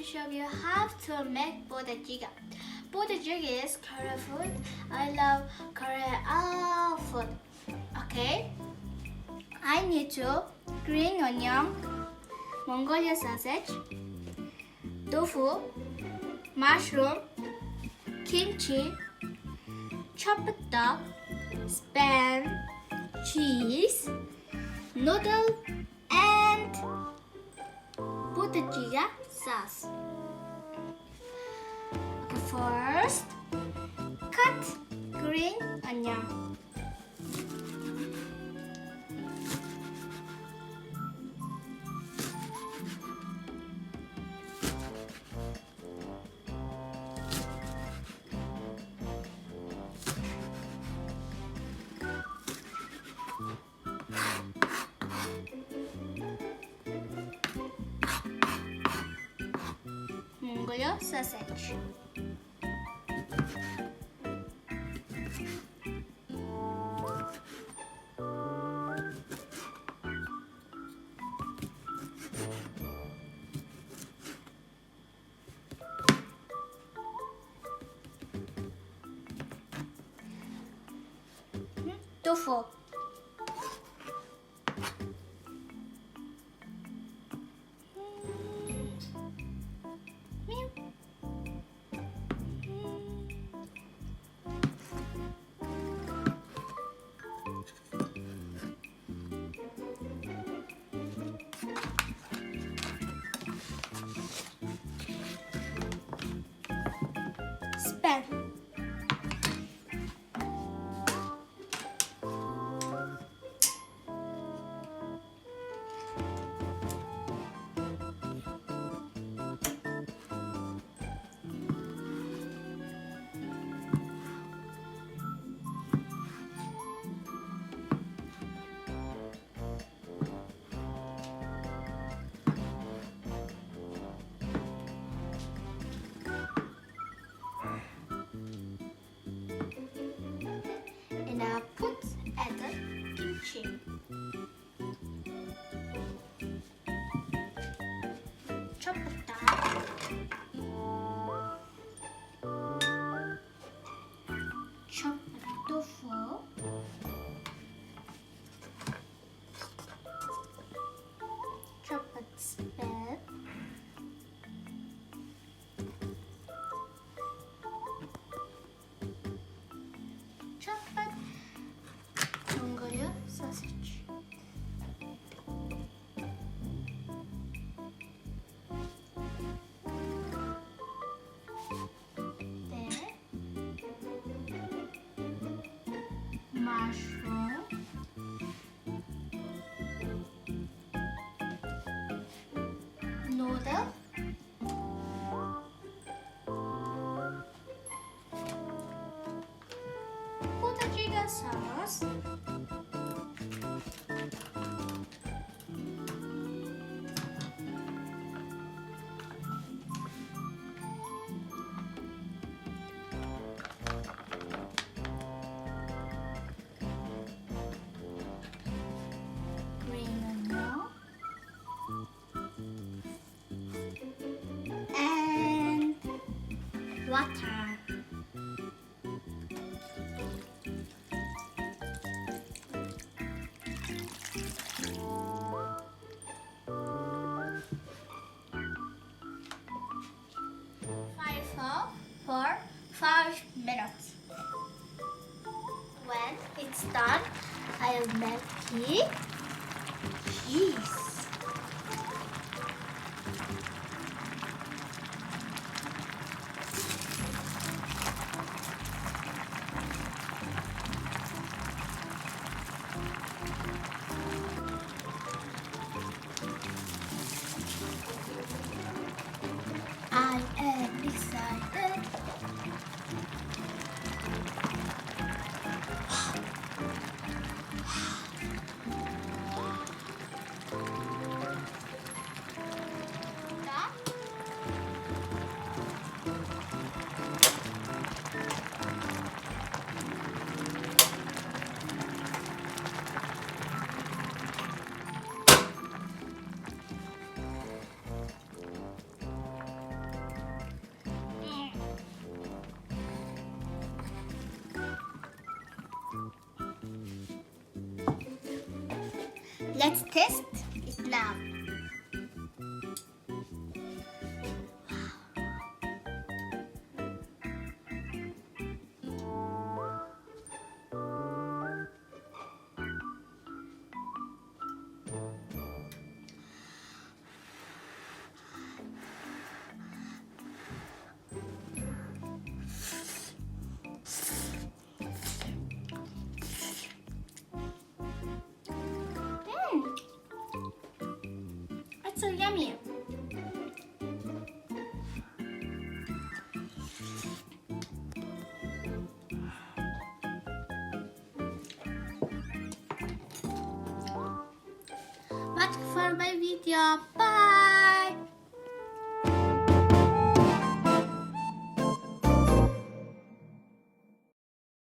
to show you how to make budajiga. Budajiga is Korean food. I love Korean food. Okay. I need to green onion, Mongolian sausage, tofu, mushroom, kimchi, chopped duck, spam, cheese, noodle, and budajiga sauce. Okay, first, cut green onion. Mongolian sausage. Tofu. Spam. And I put at the kimchi. Chop it down. Chop the tofu. Chop it spam. Chop it Mongolian sausage. Then mushroom, noodle, budajiga sauce, green onion, and water. For 5 minutes. When it's done, I'll make the cheese. I am excited. Let's test it now. It's so yummy. Watch for my video. Bye.